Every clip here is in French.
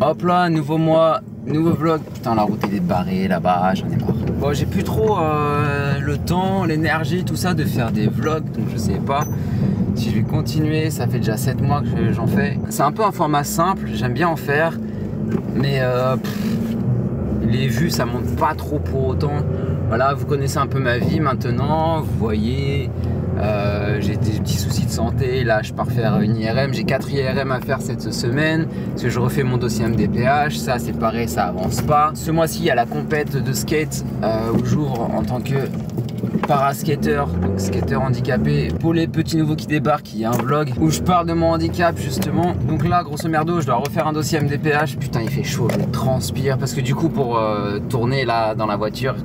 Hop là, nouveau mois, nouveau vlog. Putain, la route est débarrée là-bas, j'en ai marre. Bon, j'ai plus trop le temps, l'énergie, tout ça de faire des vlogs, donc je sais pas si je vais continuer. Ça fait déjà 7 mois que j'en fais. C'est un peu un format simple, j'aime bien en faire, mais les vues ça monte pas trop pour autant. Voilà, vous connaissez un peu ma vie maintenant, vous voyez. J'ai des petits soucis de santé, là je pars faire une IRM, j'ai 4 IRM à faire cette semaine, parce que je refais mon dossier MDPH, ça c'est pareil, ça avance pas. Ce mois-ci il y a la compète de skate où j'ouvre en tant que paraskater, donc skater handicapé. Pour les petits nouveaux qui débarquent, il y a un vlog où je parle de mon handicap justement. Donc là grosso merdo je dois refaire un dossier MDPH, putain il fait chaud, je transpire, parce que du coup pour tourner là dans la voiture,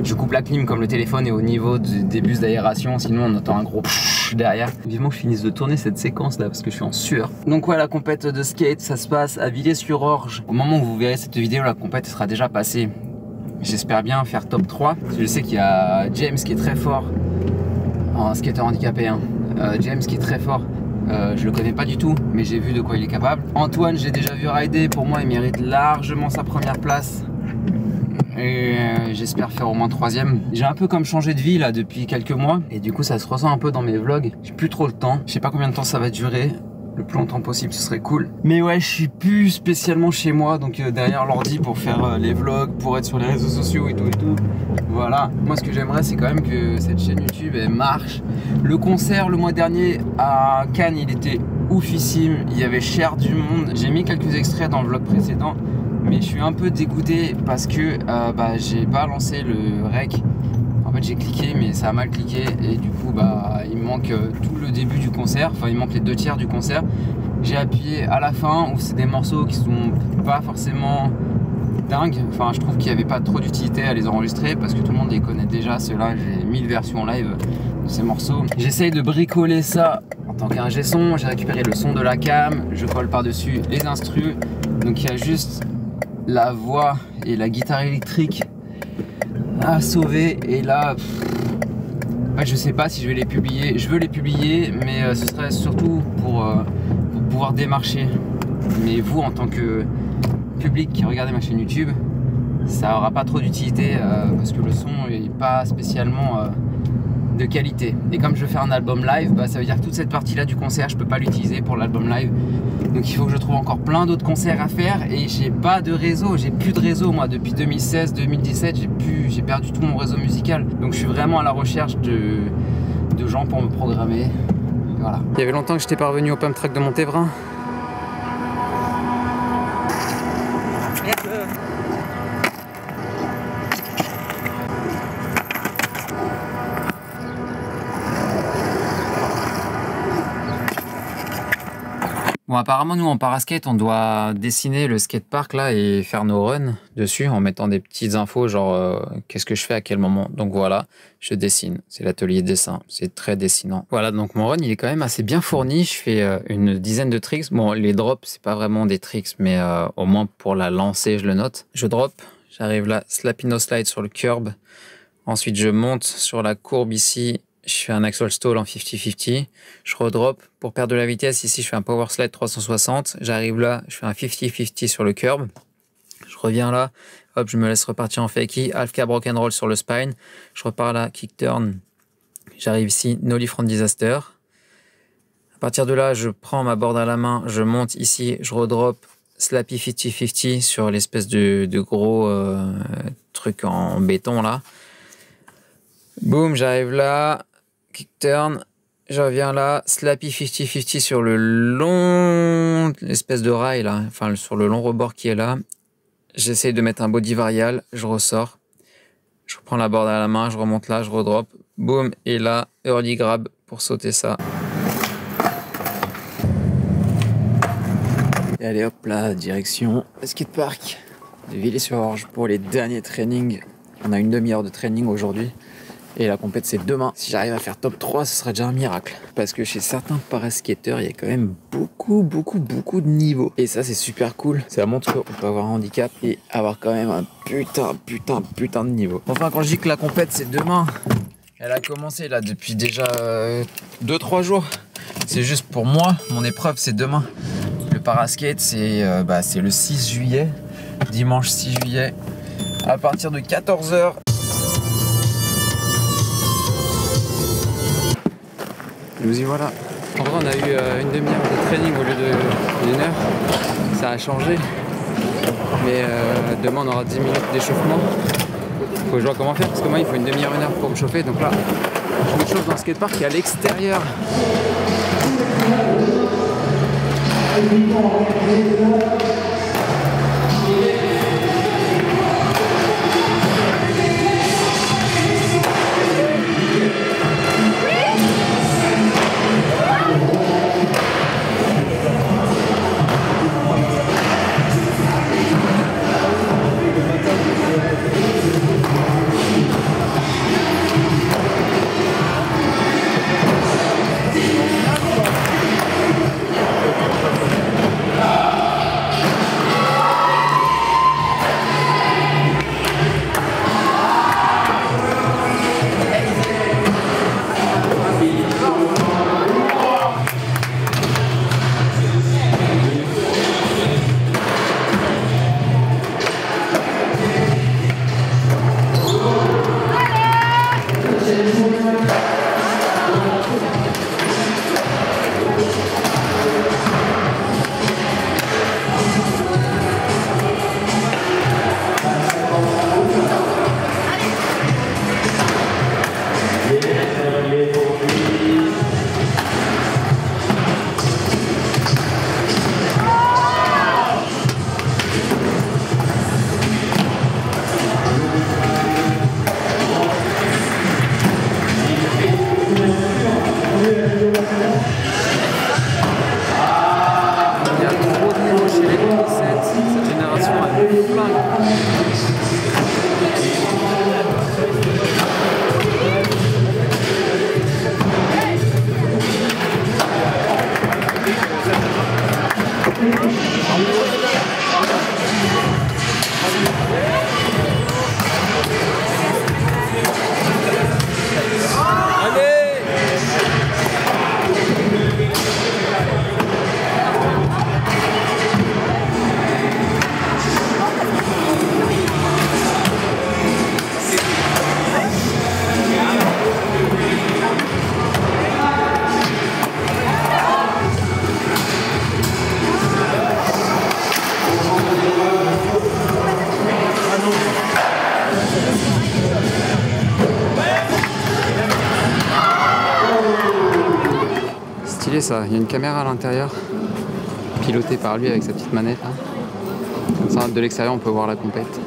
je coupe la clim comme le téléphone est au niveau des bus d'aération, sinon on entend un gros pfff derrière. Vivement que je finisse de tourner cette séquence là parce que je suis en sueur. Donc ouais, la compète de skate, ça se passe à Villers-sur-Orge. Au moment où vous verrez cette vidéo, la compète sera déjà passée. J'espère bien faire top 3. Je sais qu'il y a James qui est très fort en skater handicapé. James qui est très fort. Je le connais pas du tout, mais j'ai vu de quoi il est capable. Antoine, j'ai déjà vu rider. Pour moi, il mérite largement sa première place. Et j'espère faire au moins 3ème. J'ai un peu comme changé de vie là depuis quelques mois et du coup ça se ressent un peu dans mes vlogs. J'ai plus trop le temps, je sais pas combien de temps ça va durer. Le plus longtemps possible ce serait cool. Mais ouais, je suis plus spécialement chez moi, donc derrière l'ordi pour faire les vlogs, pour être sur les réseaux sociaux et tout. Voilà, moi ce que j'aimerais c'est quand même que cette chaîne YouTube elle marche. Le concert le mois dernier à Cannes il était oufissime, il y avait Cher du monde. J'ai mis quelques extraits dans le vlog précédent, mais je suis un peu dégoûté parce que j'ai pas lancé le rec. En fait j'ai cliqué mais ça a mal cliqué et du coup il me manque tout le début du concert, enfin il manque les 2/3 du concert. J'ai appuyé à la fin où c'est des morceaux qui sont pas forcément dingues, enfin je trouve qu'il n'y avait pas trop d'utilité à les enregistrer parce que tout le monde les connaît déjà, ceux-là. J'ai 1000 versions live de ces morceaux. J'essaye de bricoler ça en tant qu'ingé son, j'ai récupéré le son de la cam, je colle par dessus les instrus, donc il y a juste la voix et la guitare électrique à sauver. Et là je sais pas si je vais les publier. Je veux les publier, mais ce serait surtout pour pouvoir démarcher. Mais vous en tant que public qui regardez ma chaîne YouTube, ça aura pas trop d'utilité parce que le son est pas spécialement de qualité. Et comme je veux faire un album live, ça veut dire que toute cette partie là du concert je peux pas l'utiliser pour l'album live. Donc il faut que je trouve encore plein d'autres concerts à faire et j'ai pas de réseau, j'ai plus de réseau moi depuis 2016-2017, j'ai perdu tout mon réseau musical. Donc je suis vraiment à la recherche de gens pour me programmer. Voilà. Il y avait longtemps que j'étais pas revenu au pump track de Montévrain. Bon, apparemment, nous, en paraskate, on doit dessiner le skatepark là et faire nos runs dessus en mettant des petites infos, genre qu'est-ce que je fais à quel moment. Donc voilà, je dessine. C'est l'atelier dessin. C'est très dessinant. Voilà, donc mon run, il est quand même assez bien fourni. Je fais une dizaine de tricks. Bon, les drops, c'est pas vraiment des tricks, mais au moins pour la lancer, je le note. Je drop, j'arrive là, slappy no slide sur le curb. Ensuite, je monte sur la courbe ici. Je fais un axle stall en 50-50, je redrop. Pour perdre de la vitesse, ici je fais un power slide 360, j'arrive là, je fais un 50-50 sur le curb, je reviens là, hop, je me laisse repartir en fakie, half cab rock'n'roll sur le spine, je repars là, kick turn, j'arrive ici, nollie front disaster. À partir de là, je prends ma board à la main, je monte ici, je redrop, slappy 50-50 sur l'espèce de gros truc en béton là. Boum, j'arrive là, kick turn, je reviens là, slappy 50-50 sur le long, l'espèce de rail là, enfin sur le long rebord qui est là. J'essaye de mettre un body varial, je ressors, je reprends la board à la main, je remonte là, je redrop, boum, et là, early grab pour sauter ça. Et allez hop là, direction skatepark de Villers-sur-Orge pour les derniers trainings. On a une demi-heure de training aujourd'hui. Et la compète c'est demain. Si j'arrive à faire top 3, ce serait déjà un miracle. Parce que chez certains paraskateurs, il y a quand même beaucoup de niveaux. Et ça c'est super cool. Ça montre qu'on peut avoir un handicap et avoir quand même un putain de niveau. Enfin quand je dis que la compète c'est demain, elle a commencé là depuis déjà 2-3 jours. C'est juste pour moi, mon épreuve c'est demain. Le paraskate, c'est le 6 juillet, dimanche 6 juillet, à partir de 14 h. Nous y voilà. En vrai, on a eu une demi-heure de training au lieu d'une heure. Ça a changé. Mais demain, on aura 10 minutes d'échauffement. Faut que je vois comment faire parce que moi, il faut une demi-heure, une heure pour me chauffer. Donc là, je fais quelque chose dans le skatepark qui est à l'extérieur. Ça, il y a une caméra à l'intérieur, pilotée par lui avec sa petite manette. Hein. Comme ça, de l'extérieur, on peut voir la compète.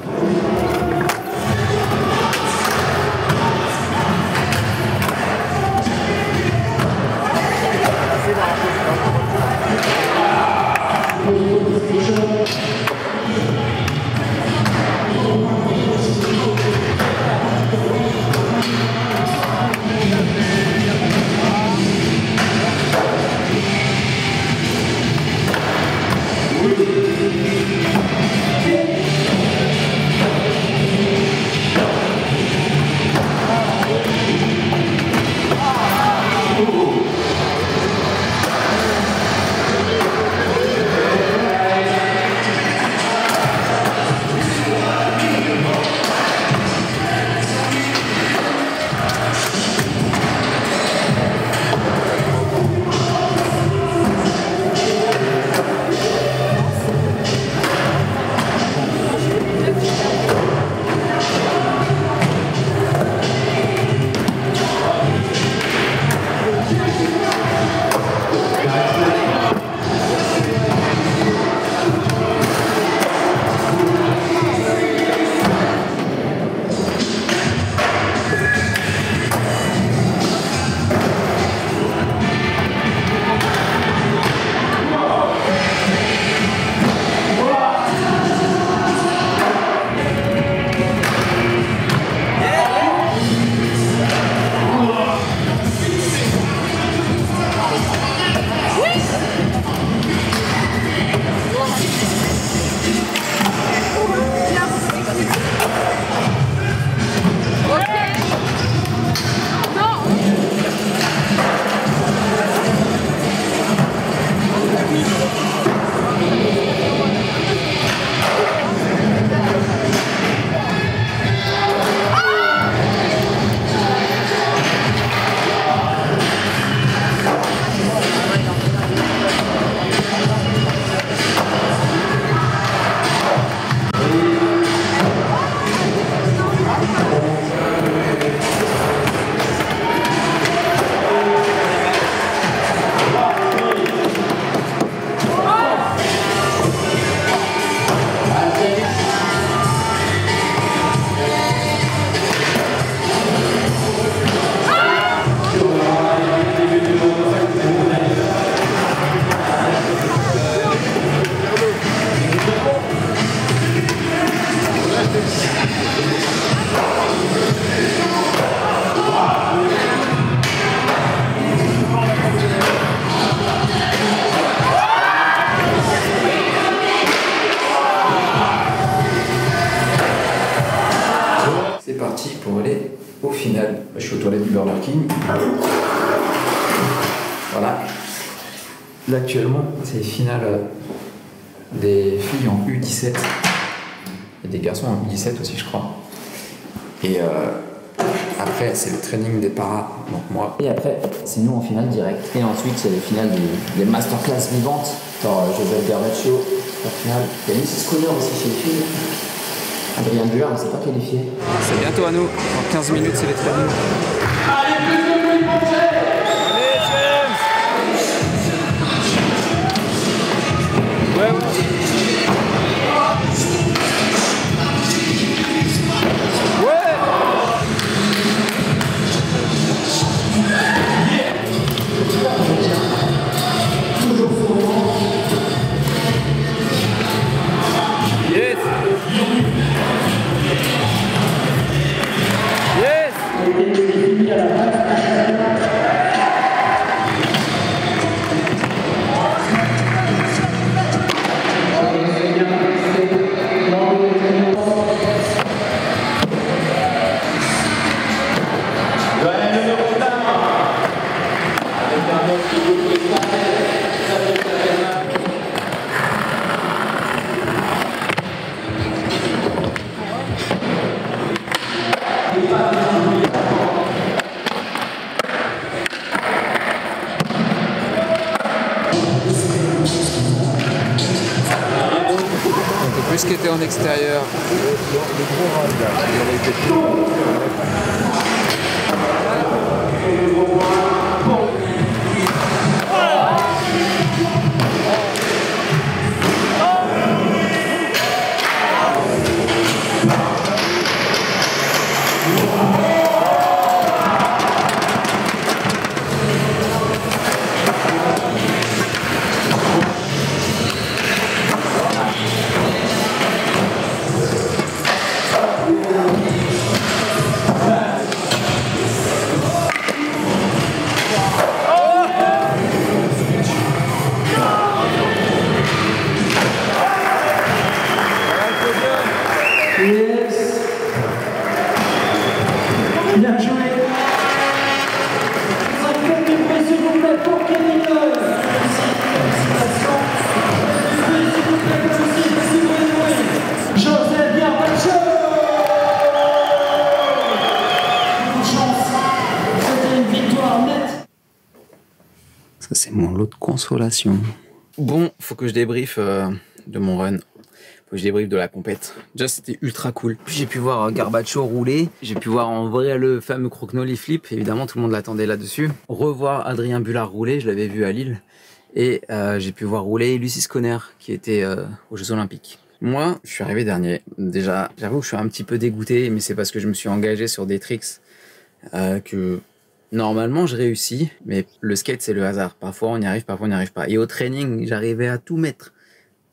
est au final. Je suis aux toilettes du Burger King. Voilà. Là actuellement, c'est les finales des filles en U17 et des garçons en U17 aussi, je crois. Et après, c'est le training des paras, donc moi. Et après, c'est nous en finale direct. Et ensuite, c'est les finales des masterclass vivantes. Genre Joseph Garnaccio en finale. Il y a Mrs. Connor aussi chez les filles. Adrien Bullard, ne s'est pas qualifié. C'est bientôt à nous. En 15 minutes, c'est les trainings. Allez, James! Ouais, ouais. Plus qu'était en extérieur. Bien joué. 50 000 s'il vous plaît pour Kevin Lowe. Félicitations. S'il vous plaît aussi, Joseph Garnaccio. Bonne chance. C'était une victoire nette. Ça, c'est mon lot de consolation. Bon, faut que je débriefe de mon run. Faut que je débriefe de la compète. Déjà, c'était ultra cool. J'ai pu voir Garbacho rouler. J'ai pu voir en vrai le fameux Croquenolly flip. Évidemment, tout le monde l'attendait là-dessus. Revoir Adrien Bullard rouler. Je l'avais vu à Lille. Et j'ai pu voir rouler Lucis Conner, qui était aux Jeux Olympiques. Moi, je suis arrivé dernier. Déjà, j'avoue que je suis un petit peu dégoûté, mais c'est parce que je me suis engagé sur des tricks que normalement je réussis. Mais le skate, c'est le hasard. Parfois, on y arrive, parfois, on n'y arrive pas. Et au training, j'arrivais à tout mettre.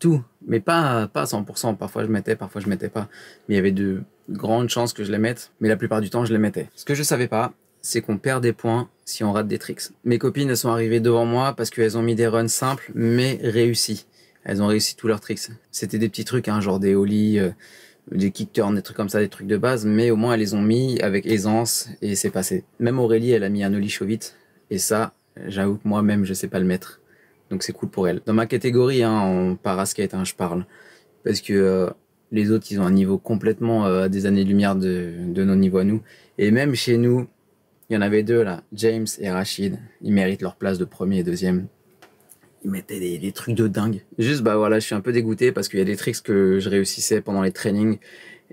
Tout, mais pas à 100%. Parfois je mettais, parfois je mettais pas. Mais il y avait de grandes chances que je les mette, mais la plupart du temps je les mettais. Ce que je savais pas, c'est qu'on perd des points si on rate des tricks. Mes copines, elles sont arrivées devant moi parce qu'elles ont mis des runs simples, mais réussis. Elles ont réussi tous leurs tricks. C'était des petits trucs, hein, genre des ollies, des kick turns, des trucs comme ça, des trucs de base, mais au moins elles les ont mis avec aisance et c'est passé. Même Aurélie, elle a mis un ollie chaud vite, et ça, j'avoue que moi-même, je sais pas le mettre. Donc c'est cool pour elle. Dans ma catégorie, hein, en paraskate, hein, je parle. Parce que les autres, ils ont un niveau complètement à des années-lumière de nos niveaux à nous. Et même chez nous, il y en avait deux là, James et Rachid. Ils méritent leur place de premier et deuxième. Ils mettaient des trucs de dingue. Juste, bah voilà, je suis un peu dégoûté parce qu'il y a des tricks que je réussissais pendant les trainings.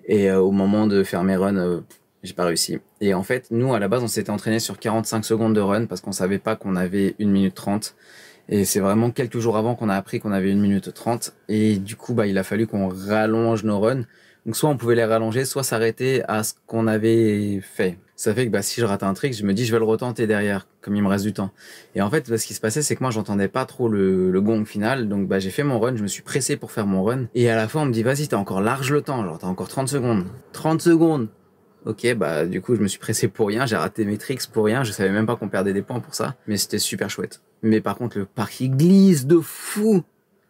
Et au moment de faire mes runs, j'ai pas réussi. Et en fait, nous, à la base, on s'était entraîné sur 45 secondes de run parce qu'on savait pas qu'on avait 1 minute 30. Et c'est vraiment quelques jours avant qu'on a appris qu'on avait 1 minute 30. Et du coup, bah, il a fallu qu'on rallonge nos runs. Donc, soit on pouvait les rallonger, soit s'arrêter à ce qu'on avait fait. Ça fait que bah, si je rate un trick, je me dis je vais le retenter derrière, comme il me reste du temps. Et en fait, bah, ce qui se passait, c'est que moi, j'entendais pas trop le gong final. Donc, bah, j'ai fait mon run, je me suis pressé pour faire mon run. Et à la fin, on me dit, vas-y, t'as encore large le temps. Genre, t'as encore 30 secondes. 30 secondes! Ok, bah du coup je me suis pressé pour rien, j'ai raté mes tricks pour rien, je savais même pas qu'on perdait des points pour ça, mais c'était super chouette. Mais par contre le parc il glisse de fou,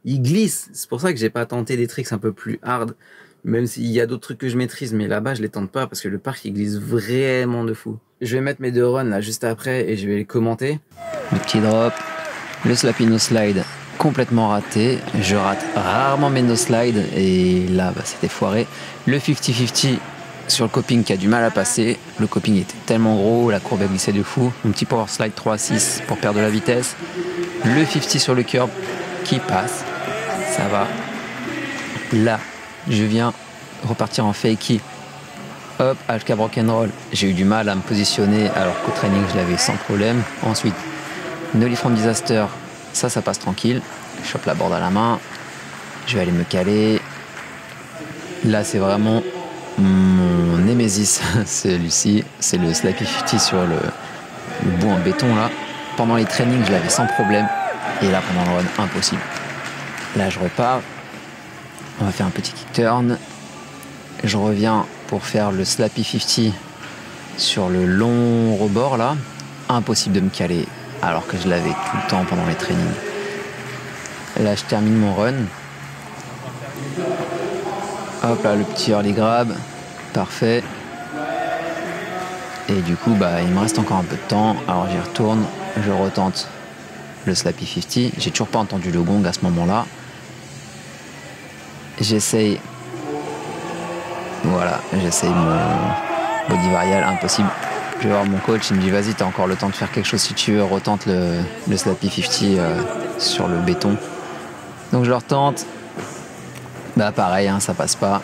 il glisse, c'est pour ça que j'ai pas tenté des tricks un peu plus hard, Même s'il y a d'autres trucs que je maîtrise, mais là-bas, je les tente pas parce que le parc, il glisse vraiment de fou. Je vais mettre mes 2 runs là juste après et je vais les commenter. Le petit drop, le slappy no slide complètement raté. Je rate rarement mes no slide et là, bah, c'était foiré. Le 50-50 sur le coping qui a du mal à passer. Le coping était tellement gros, la courbe a glissé de fou. Un petit power slide 3-6 pour perdre de la vitesse. Le 50 sur le curb qui passe. Ça va. Là, je viens repartir en fakey. Hop, HK rock'n'roll. J'ai eu du mal à me positionner alors qu'au training, je l'avais sans problème. Ensuite, nollie from disaster. Ça passe tranquille. Je chope la board à la main. Je vais aller me caler. Là, c'est vraiment mon némésis, celui-ci. C'est le slappy 50 sur le bout en béton là. Pendant les trainings, je l'avais sans problème. Et là, pendant le run, impossible. Là, je repars. On va faire un petit kick turn. Je reviens pour faire le slappy 50 sur le long rebord là. Impossible de me caler alors que je l'avais tout le temps pendant les trainings. Là, je termine mon run. Hop là, le petit early grab. Parfait. Et du coup, bah, il me reste encore un peu de temps. Alors j'y retourne. Je retente le slappy 50. J'ai toujours pas entendu le gong à ce moment-là. J'essaye. Voilà, j'essaye mon body varial. Impossible. Je vais voir mon coach. Il me dit vas-y, t'as encore le temps de faire quelque chose si tu veux. Retente le slappy 50 sur le béton. Donc je le retente. Bah pareil, hein, ça passe pas.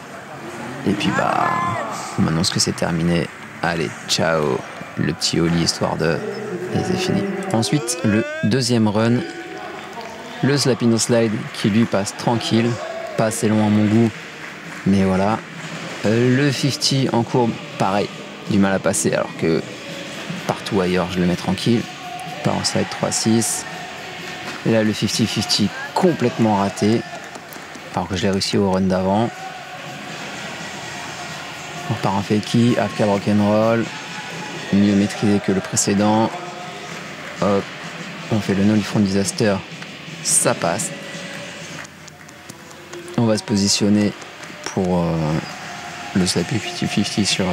Et puis bah on m'annonce que c'est terminé. Allez, ciao. Le petit ollie histoire de... Et c'est fini. Ensuite, le deuxième run. Le slappy no slide qui lui passe tranquille. Pas assez long à mon goût. Mais voilà. Le 50 en courbe, pareil. Du mal à passer alors que partout ailleurs je le mets tranquille. Pas en slide 3-6. Et là le 50-50 complètement raté. Alors que je l'ai réussi au run d'avant. On repart en fakey, HK rock'n'roll. Mieux maîtrisé que le précédent. Hop. On fait le nollie from disaster. Ça passe. On va se positionner pour le slappy 50-50 sur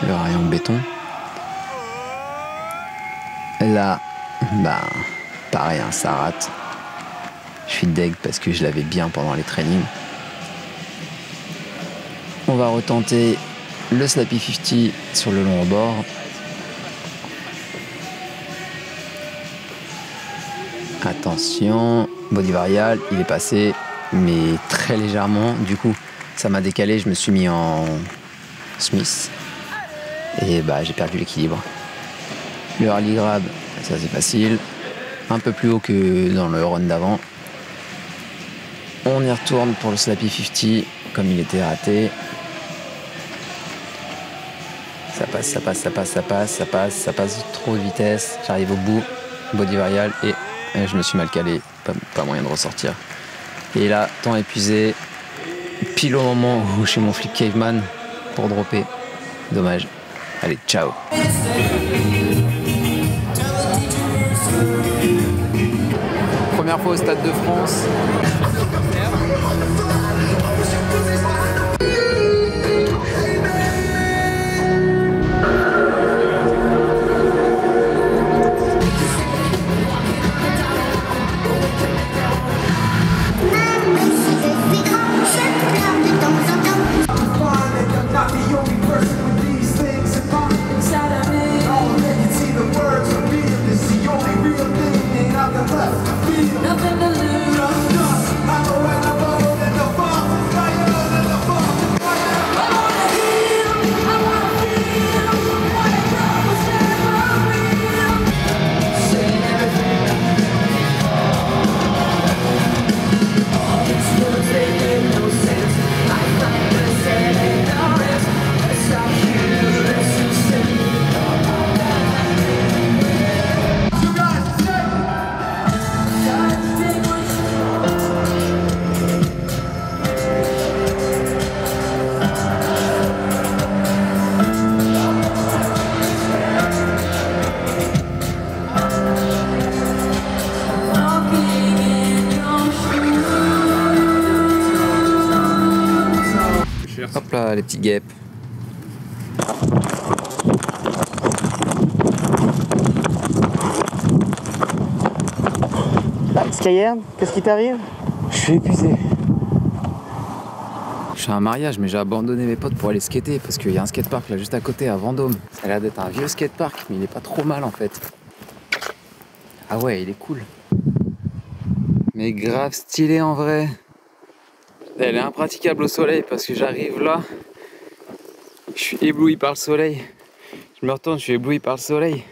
le rayon béton. Là, bah, pareil, hein, ça rate. Je suis deg parce que je l'avais bien pendant les trainings. On va retenter le slappy 50 sur le long rebord. Attention, body varial, il est passé, mais très légèrement. Du coup, ça m'a décalé, je me suis mis en Smith. Et bah, j'ai perdu l'équilibre. Le early grab, ça c'est facile. Un peu plus haut que dans le run d'avant. On y retourne pour le slappy 50, comme il était raté. Ça passe, ça passe, ça passe, ça passe, ça passe, ça passe trop de vitesse. J'arrive au bout, body varial, et je me suis mal calé. Pas moyen de ressortir. Et là, temps épuisé. Pile au moment où je suis mon flip caveman pour dropper. Dommage. Allez, ciao. Première fois au Stade de France. Nothing to lose. Merci. Hop là, les petits guêpes. Skyern, qu'est-ce qui t'arrive? Je suis épuisé. Je suis à un mariage, mais j'ai abandonné mes potes pour aller skater parce qu'il y a un skatepark là juste à côté à Vendôme. Ça a l'air d'être un vieux skatepark, mais il est pas trop mal en fait. Ah ouais, il est cool. Mais grave stylé en vrai. Elle est impraticable au soleil parce que j'arrive là, je suis ébloui par le soleil. Je me retourne, je suis ébloui par le soleil.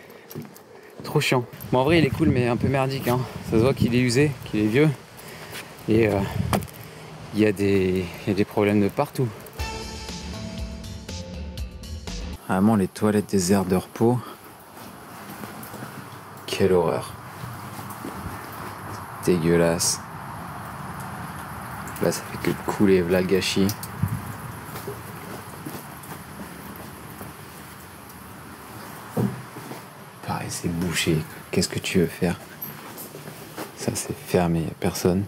Trop chiant. Bon, en vrai, il est cool, mais un peu merdique. Hein. Ça se voit qu'il est usé, qu'il est vieux. Et il y a des problèmes de partout. Vraiment, les toilettes des aires de repos. Quelle horreur. Dégueulasse. Là, ça fait que couler, v'là le gâchis. Pareil, c'est bouché. Qu'est-ce que tu veux faire? Ça, c'est fermé, y a personne.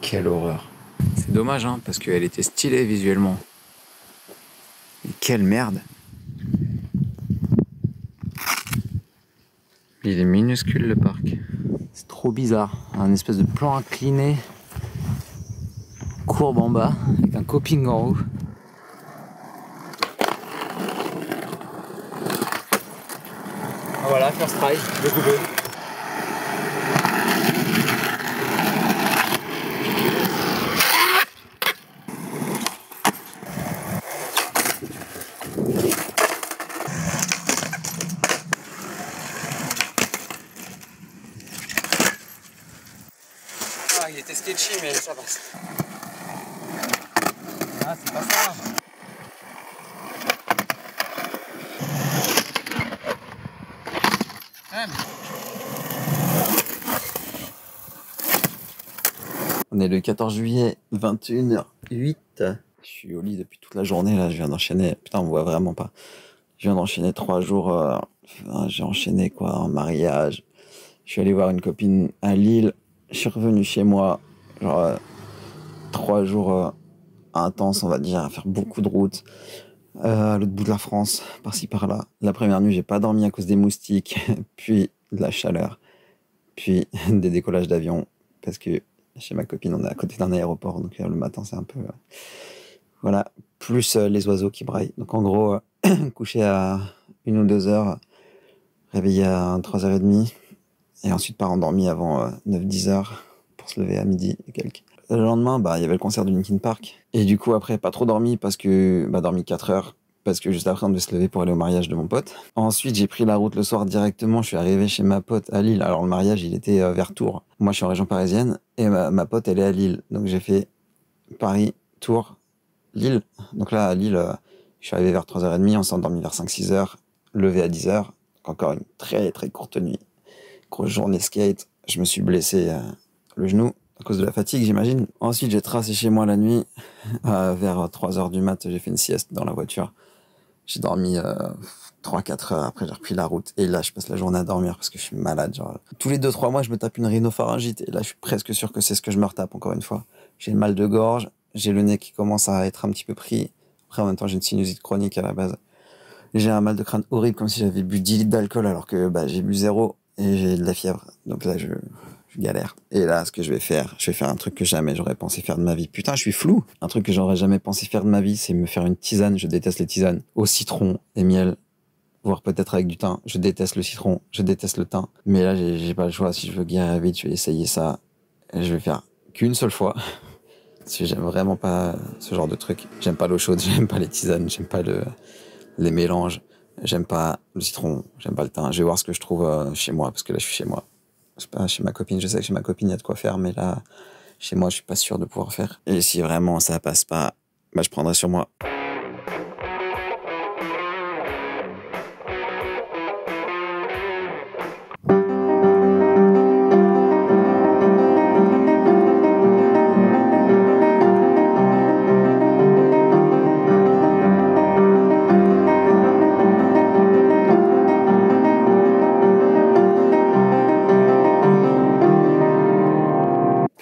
Quelle horreur. C'est dommage, hein, parce qu'elle était stylée visuellement. Mais quelle merde. Il est minuscule le parc. C'est trop bizarre. Un espèce de plan incliné. Courbe en bas, avec un coping en haut. Voilà, first try, je vais couper. Ah, il était sketchy, mais ça passe. Ah, c'est pas ça. On est le 14 juillet, 21h08. Je suis au lit depuis toute la journée, là, je viens d'enchaîner. Putain, on voit vraiment pas. Je viens d'enchaîner 3 jours. J'ai enchaîné quoi, en mariage. Je suis allé voir une copine à Lille. Je suis revenu chez moi. Genre 3 jours intenses, on va dire, à faire beaucoup de routes. À l'autre bout de la France, par-ci par-là. La première nuit, j'ai pas dormi à cause des moustiques, puis de la chaleur, puis des décollages d'avion, parce que chez ma copine, on est à côté d'un aéroport, donc le matin, c'est un peu... voilà, plus les oiseaux qui braillent. Donc en gros, couché à 1 ou 2 heures, réveillé à 3h30, et ensuite pas endormi avant 9-10 heures, pour se lever à midi et quelques. Le lendemain, il y avait le concert de Linkin Park. Et du coup, après, pas trop dormi parce que, dormi 4 heures. Parce que juste après, on devait se lever pour aller au mariage de mon pote. Ensuite, j'ai pris la route le soir directement. Je suis arrivé chez ma pote à Lille. Alors, le mariage, il était vers Tours. Moi, je suis en région parisienne. Et ma pote, elle est à Lille. Donc, j'ai fait Paris, Tours, Lille. Donc là, à Lille, je suis arrivé vers 3h30. On s'est endormi vers 5-6 heures. Levé à 10 heures. Donc, encore une très, très courte nuit. Grosse journée skate. Je me suis blessé le genou. À cause de la fatigue, j'imagine. Ensuite, j'ai tracé chez moi la nuit. Vers 3h du mat, j'ai fait une sieste dans la voiture. J'ai dormi 3-4 heures. Après, j'ai repris la route. Et là, je passe la journée à dormir parce que je suis malade. Genre, tous les 2-3 mois, je me tape une rhinopharyngite. Et là, je suis presque sûr que c'est ce que je me retape, encore une fois. J'ai le mal de gorge. J'ai le nez qui commence à être un petit peu pris. Après, en même temps, j'ai une sinusite chronique à la base. J'ai un mal de crâne horrible, comme si j'avais bu 10 litres d'alcool alors que j'ai bu 0 et j'ai de la fièvre. Donc là, je galère. Et là, ce que je vais faire un truc que jamais j'aurais pensé faire de ma vie. Putain, je suis flou. Un truc que j'aurais jamais pensé faire de ma vie, c'est me faire une tisane. Je déteste les tisanes. Au citron et miel, voire peut-être avec du thym. Je déteste le citron, je déteste le thym. Mais là, j'ai pas le choix. Si je veux guérir vite, je vais essayer ça. Et je vais faire qu'une seule fois. Parce que j'aime vraiment pas ce genre de truc. J'aime pas l'eau chaude, j'aime pas les tisanes, j'aime pas les mélanges. J'aime pas le citron, j'aime pas le thym. Je vais voir ce que je trouve chez moi, parce que là, je suis chez moi. Je sais pas, chez ma copine, je sais que chez ma copine, il y a de quoi faire, mais là, chez moi, je suis pas sûr de pouvoir faire. Et si vraiment ça passe pas, je prendrai sur moi.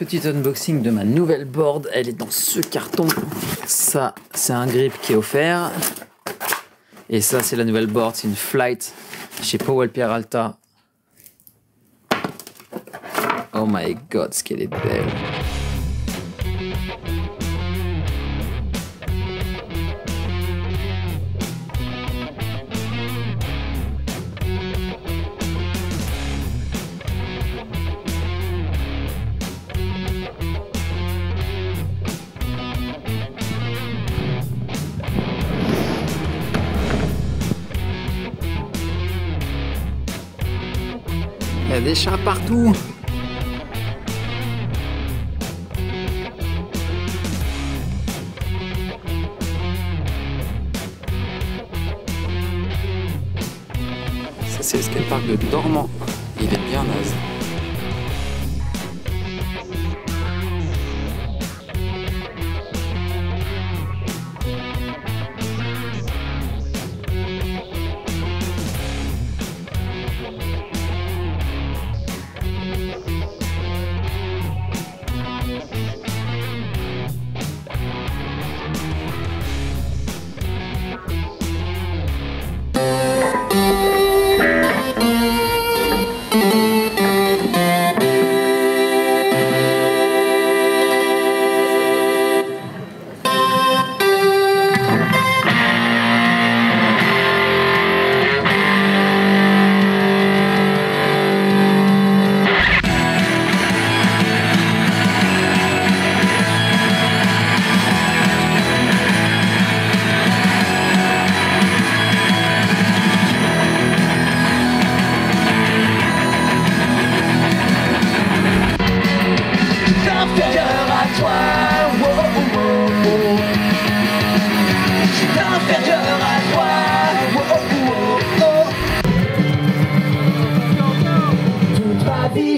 Petit unboxing de ma nouvelle board, elle est dans ce carton. Ça, c'est un grip qui est offert. Et ça, c'est la nouvelle board, c'est une Flight chez Powell Peralta. Oh my god, ce qu'elle est belle. Il y a des chats partout. Ça c'est le skatepark de Dormant. Il est bien naze.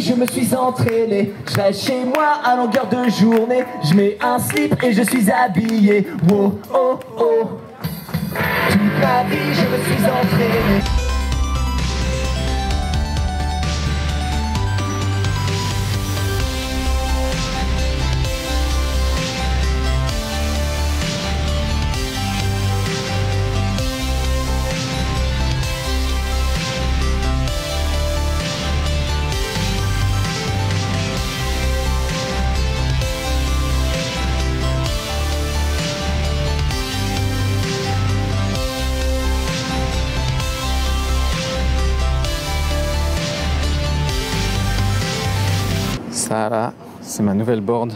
Je me suis entraîné, je reste chez moi à longueur de journée. Je mets un slip et je suis habillé. Wow, oh, oh. Toute ma vie, je me suis entraîné. Ça là, c'est ma nouvelle board.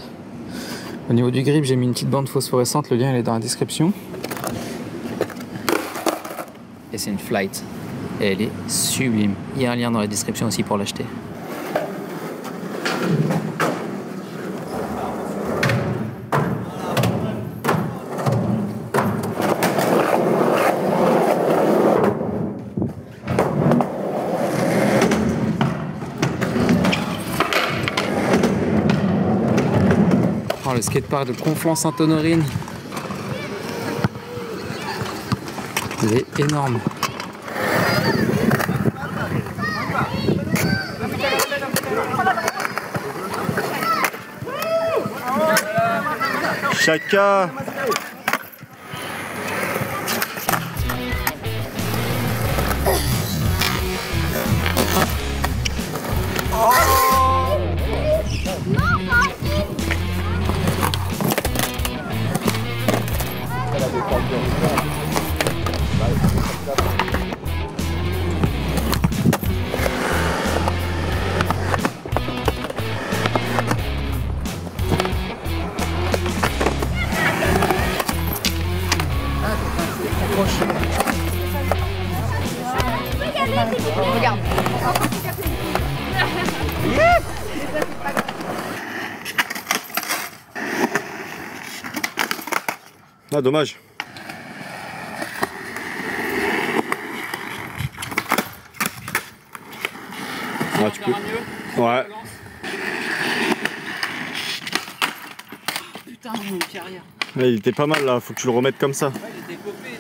Au niveau du grip, j'ai mis une petite bande phosphorescente, le lien il est dans la description. Et c'est une Flight. Et elle est sublime. Il y a un lien dans la description aussi pour l'acheter. Le skatepark de Conflans-Sainte-Honorine. Il est énorme. Chaka. Regarde. Ah, dommage. Ah, tu peux. Ouais. Putain, mon pied arrière. Ouais, il était pas mal là, faut que tu le remettes comme ça. Ouais, il était copé.